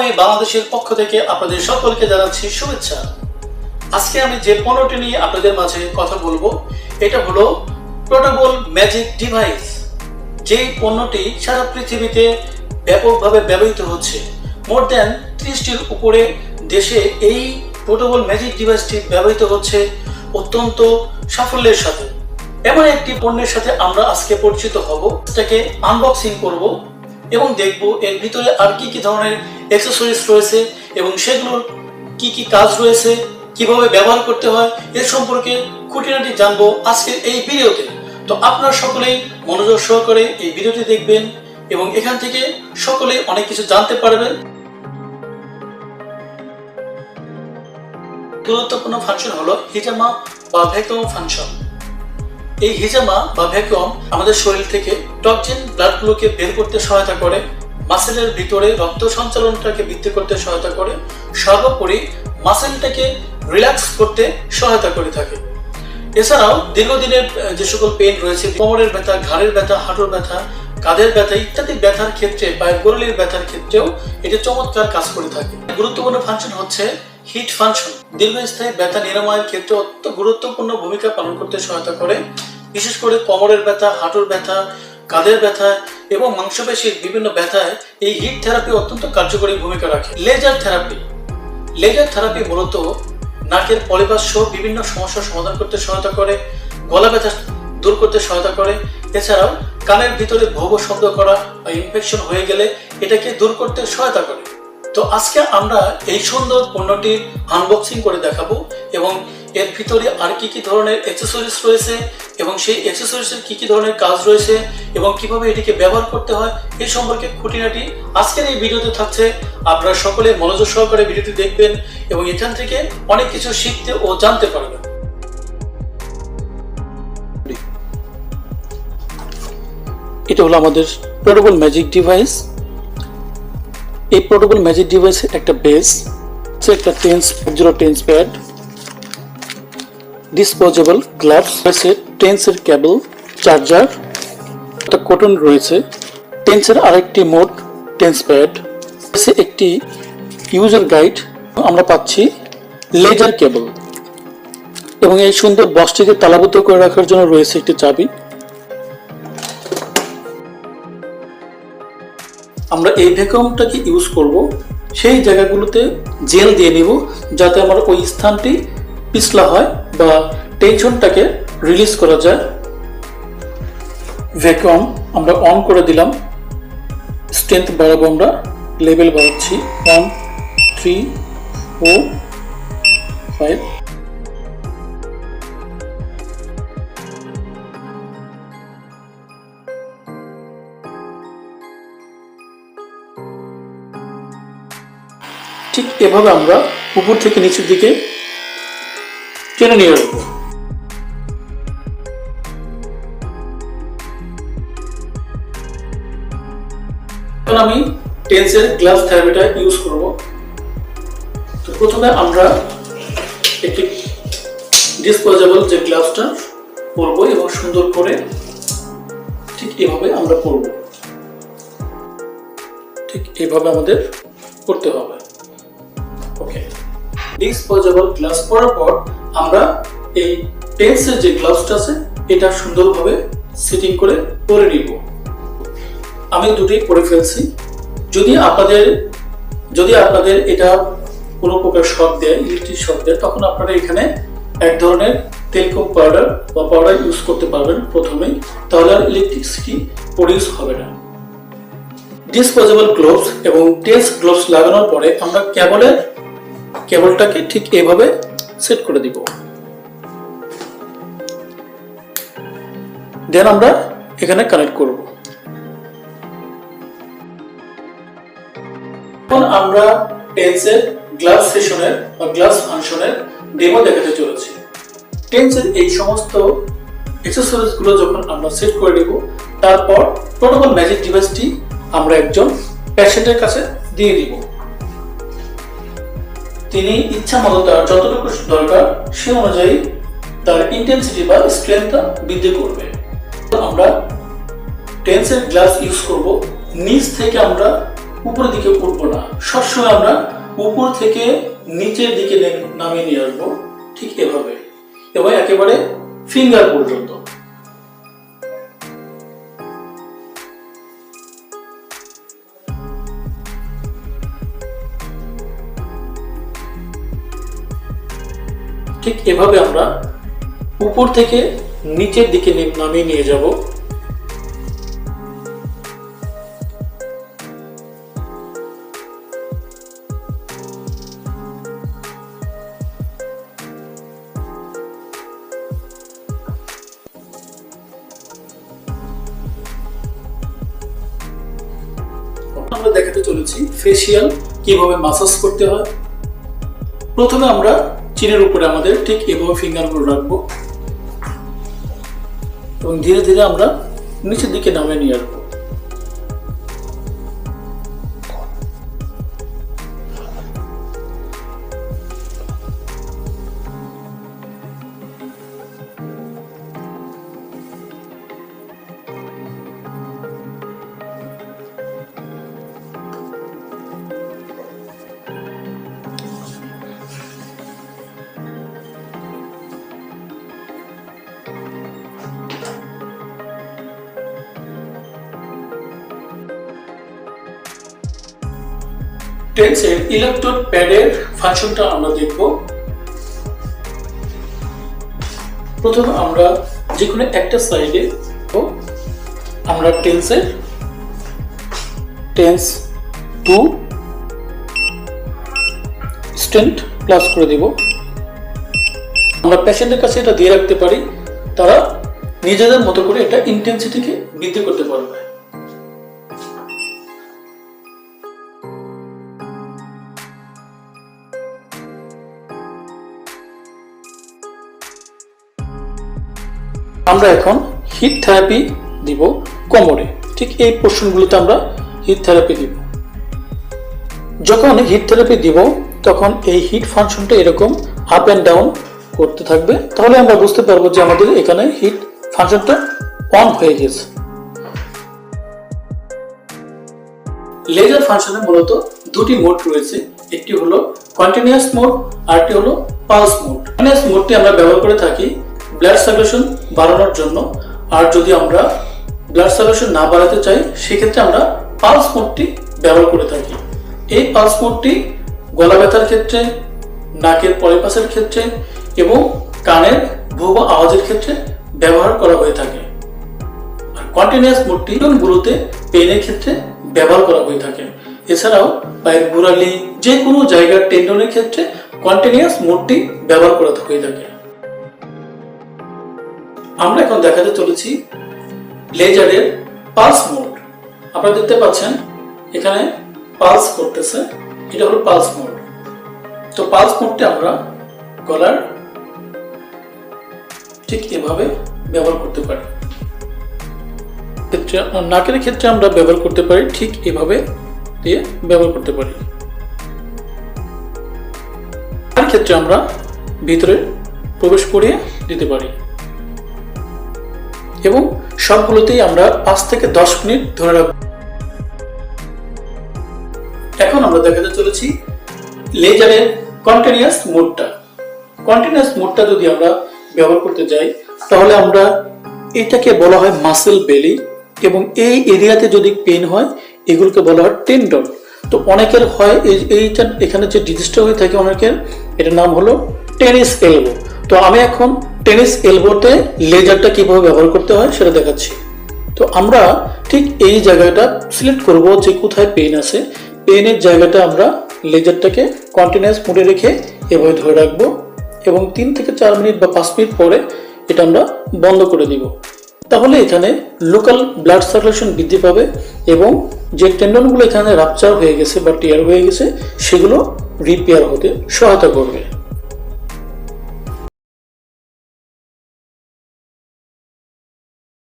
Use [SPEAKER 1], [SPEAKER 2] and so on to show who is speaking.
[SPEAKER 1] Way বাংলাদেশের পক্ষ থেকে আপনাদের সকলকে জানাচ্ছি শুভেচ্ছা। আজকে আমি যে পণ্যটি নিয়ে আপনাদের মাঝে কথা বলবো এটা হলো পোর্টেবল ম্যাজিক ডিভাইস। যে পণ্যটি সারা পৃথিবীতে ব্যাপকভাবে ব্যবহৃত হচ্ছে। মোর দ্যান 30টির উপরে দেশে এই পোর্টেবল ম্যাজিক ডিভাইসটি ব্যবহৃত হচ্ছে অত্যন্ত সাফল্যের সাথে। এমন একটি পণ্যের সাথে আমরা আজকে পরিচিত হব, এটাকে আনবক্সিং করব এবং দেখব এর ভিতরে আর কি কি ধরনের অ্যাকসেসরিজ রয়েছে এবং সেগুলোর কি কি কাজ রয়েছে, কিভাবে ব্যবহার করতে হয় এর সম্পর্কে খুঁটিনাটি জানবো আজকের এই ভিডিওতে। তো আপনারা সকলেই মনোযোগ সহকারে এই ভিডিওটি দেখবেন এবং এখান থেকে সকলে অনেক কিছু জানতে পারবেন। গুরুত্বপূর্ণ ফাংশন হলো হিজামা বা ভ্যাকুয়াম ফাংশন। এই হিজামা বা ভ্যাকুয়াম আমাদের শরীর থেকে টক্সিন ব্লাডগুলোকে বের করতে সহায়তা করে, মাসেলের ভিতরে রক্ত সঞ্চালনটাকে বৃদ্ধি করতে সহায়তা করে, সর্বোপরি মাসেলটাকে রিল্যাক্স করতে সহায়তা করে থাকে। এছাড়াও দীর্ঘদিনের যে সকল পেইন রয়েছে, কোমরের ব্যথা, ঘাড়ের ব্যথা, হাঁটুর ব্যথা, কাঁধের ব্যথা ইত্যাদি ব্যথার ক্ষেত্রে, পায়ের গোড়ালির ব্যথার ক্ষেত্রেও এটি চমৎকার কাজ করে থাকে। গুরুত্বপূর্ণ ফাংশন হচ্ছে হিট ফাংশন। দীর্ঘস্থায়ী ব্যথা নিরাময়ের ক্ষেত্রে অত্যন্ত গুরুত্বপূর্ণ ভূমিকা পালন করতে সহায়তা করে। বিশেষ করে কোমরের ব্যথা, হাঁটুর ব্যথা, কাঁধের ব্যথা এবং মাংসপেশির বিভিন্ন ব্যথায় এই হিট থেরাপি অত্যন্ত কার্যকরী ভূমিকা রাখে। লেজার থেরাপি মূলত নাকের পলিপাস সহ বিভিন্ন সমস্যার সমাধান করতে সহায়তা করে, গলা ব্যথা দূর করতে সহায়তা করে। এছাড়াও কানের ভিতরে ভোগ শব্দ করা বা ইনফেকশন হয়ে গেলে এটাকে দূর করতে সহায়তা করে। তো আজকে আমরা এই সুন্দর পণ্যটির আনবক্সিং করে দেখাবো এবং এর ভিতরে আর কি কি ধরনের অ্যাকসেসরিজ রয়েছে এবং সেই অ্যাকসেসরিজের কি কি ধরনের কাজ রয়েছে এবং কিভাবে এটিকে ব্যবহার করতে হয় এই সম্পর্কে খুঁটিনাটি আজকের এই ভিডিওতে থাকছে। আপনারা সকলে মনোযোগ সহকারে ভিডিওটি দেখবেন এবং এখান থেকে অনেক কিছু শিখতে ও জানতে পারবেন। এটা হলো আমাদের পোর্টেবল ম্যাজিক ডিভাইস। এই পোর্টেবল ম্যাজিক ডিভাইসের একটা বেস, একটা টেন্স প্যাড, ডিসপোজেবল গ্লাভস রয়েছে, টেন্সের কেবল, চার্জার, একটা কটন রয়েছে, টেন্সের আরেকটি মোড টেন্স প্যাড রয়েছে, একটি ইউজার গাইড, আমরা পাচ্ছি লেজার কেবল এবং এই সুন্দর বক্সটিকে তালাবদ্ধ করে রাখার জন্য রয়েছে একটি চাবি। আমরা এই ভ্যাকুয়ামটাকে ইউজ করব সেই জায়গাগুলোতে জেল দিয়ে নিব যাতে আমার ওই স্থানটি পিছলা হয় বা টেনশনটাকে রিলিজ করা যায়। ভ্যাকুয়াম আমরা অন করে দিলাম, স্ট্রেংথ বাড়াবো, আমরা লেভেল বাড়াচ্ছি 1 3 4 5। ঠিক এভাবে আমরা উপর থেকে নিচের দিকে টেনে নিয়ে রাখবো। এখন আমি টেন্সের গ্লাভস থেরাপিটা ইউজ করব। তো প্রথমে আমরা একটি ডিসপোজেবল যে গ্লাভসটা পরবো এবং সুন্দর করে ঠিক এভাবে আমরা পরবো। ঠিক এভাবে আমাদের করতে হবে। ওকে, ডিসপোজেবল গ্লাভস পরার পর আমরা এই টেন্সের যে গ্লাভসটা আছে এটা সুন্দরভাবে সেটিং করে পরে নিব। আমি দুটোই পরে ফেলছি। যদি আপনাদের এটা কোনো প্রকার শক দেয়, ইলেকট্রিক শক দেয়, তখন আপনারা এখানে এক ধরনের টেলকম পাউডার বা পাউডার ইউজ করতে পারবেন প্রথমেই, তাহলে আর ইলেকট্রিসিটি প্রডিউস হবে না। ডিসপোজেবল গ্লোভস এবং টেন্স গ্লোভস লাগানোর পরে আমরা কেবলটাকে ঠিক এভাবে সেট করে দিব। দেন আমরা এখানে কানেক্ট করব। এখন আমরা টেন্সের গ্লাভস সেশনের বা গ্লাভস ফাংশনের ডেমো দেখাতে চলেছি। টেন্সের এই সমস্ত অ্যাকসেসরিজ গুলো যখন আমরা সেট করে দেব, তারপর পোর্টেবল ম্যাজিক ডিভাইসটি আমরা একজন পেশেন্টের কাছে দিয়ে দিব। তিনি ইচ্ছা মতো তার যতটুকু দরকার সে অনুযায়ী তার ইন্টেন্সিটি বা স্ট্রেংথটা বৃদ্ধি করবে। আমরা টেন্সের গ্লাভস ইউজ করব। নিচ থেকে আমরা উপরের দিকে উঠবো না, সবসময় আমরা উপর থেকে নিচের দিকে নামিয়ে নিয়ে আসবো, ঠিক এভাবে, এবং একেবারে ফিঙ্গার পর্যন্ত। ঠিক এভাবে আমরা উপর থেকে নিচের দিকে নামিয়ে নিয়ে যাব। আমরা দেখাতে চলেছি ফেসিয়াল কিভাবে মাসাজ করতে হয়। প্রথমে আমরা চিনের উপরে আমাদের ঠিক এভাবে ফিঙ্গারগুলো রাখবো এবং ধীরে ধীরে আমরা নিচের দিকে নামিয়ে নিয়ে আসবো। টেন্সের ইলেকট্রোড প্যাডের ফাংশনটা আমরা দেখব। প্রথমে আমরা যে কোনো একটা সাইডে আমরা টেন্স 2 স্ট্রেন্থ প্লাস করে দেব। আমরা পেশেন্টের কাছে এটা দিয়ে রাখতে পারি, তারা নিজেদের মতো করে এটা ইন্টেন্সিটিকে বৃদ্ধি করতে পারবে। আমরা এখন হিট থেরাপি দিব কোমরে, ঠিক এই পোর্শনগুলোতে আমরা হিট থেরাপি দিব। যখন হিট থেরাপি দিব তখন এই হিট ফাংশনটা এরকম আপ অ্যান্ড ডাউন করতে থাকবে, তাহলে আমরা বুঝতে পারবো যে আমাদের এখানে হিট ফাংশনটা অন হয়ে গেছে। লেজার ফাংশনে মূলত দুটি মোড রয়েছে, একটি হলো কন্টিনিউয়াস মোড আর একটি হলো পালস মোড। কন্টিনিউয়াস মোডটি আমরা ব্যবহার করে থাকি ব্লাড সার্কুলেশন বাড়ানোর জন্য, আর যদি আমরা ব্লাড সার্কুলেশন না বাড়াতে চাই সেক্ষেত্রে আমরা পালস মোডটি ব্যবহার করে থাকি। এই পালস মোডটি গলা ব্যথার ক্ষেত্রে, নাকের পলিপাসের ক্ষেত্রে এবং কানের ভুয়া আওয়াজের ক্ষেত্রে ব্যবহার করা হয়ে থাকে। আর কন্টিনিউয়াস মোডটি গুলোতে পেইনের ক্ষেত্রে ব্যবহার করা হয়ে থাকে। এছাড়াও পায়ের গোড়ালি যে কোনো জায়গার টেন্ডনের ক্ষেত্রে কন্টিনিউয়াস মোডটি ব্যবহার করা হয়ে থাকে। আমরা এখন দেখাতে চলেছি লেজারের পালস মোড। আপনারা দেখতে পাচ্ছেন এখানে পালস করতেছে, এটা হলো পালস মোড। তো পালস মোডটি আমরা গলার ঠিক এভাবে ব্যবহার করতে পারি। নাকের ক্ষেত্রে আমরা ব্যবহার করতে পারি, ঠিক এভাবে দিয়ে ব্যবহার করতে পারি। আর ক্ষেত্রে আমরা ভিতরে প্রবেশ করিয়ে দিতে পারি এবং সবগুলোতেই আমরা 5 থেকে 10 মিনিট ধরে রাখব। এখন আমরা দেখাতে চলেছি লেজারের কন্টিনিউয়াস মোডটা। কন্টিনিউয়াস মোডটা যদি আমরা ব্যবহার করতে যাই তাহলে আমরা এটাকে বলা হয় মাসেল বেলি, এবং এই এরিয়াতে যদি পেন হয় এগুলোকে বলা হয় টেন্ডন। তো অনেকের হয় এইটা এখানে যে ডিজিজটা হয়ে থাকে অনেকের, এটার নাম হলো টেনিস এলবো। তো আমি এখন টেনিস এলবোতে লেজারটা কিভাবে ব্যবহার করতে হয় সেটা দেখাচ্ছি। তো আমরা ঠিক এই জায়গাটা সিলেক্ট করব যে কোথায় পেন আছে, পেনের জায়গাটা আমরা লেজারটাকে কন্টিনিউয়াস মোডে রেখে এভাবে ধরে রাখবো এবং 3 থেকে 4 মিনিট বা 5 মিনিট পরে এটা আমরা বন্ধ করে দিব। তাহলে এখানে লোকাল ব্লাড সার্কুলেশন বৃদ্ধি পাবে এবং যে টেন্ডনগুলো এখানে রাপচার হয়ে গেছে বা টিয়ার হয়ে গেছে সেগুলো রিপেয়ার হতে সহায়তা করবে।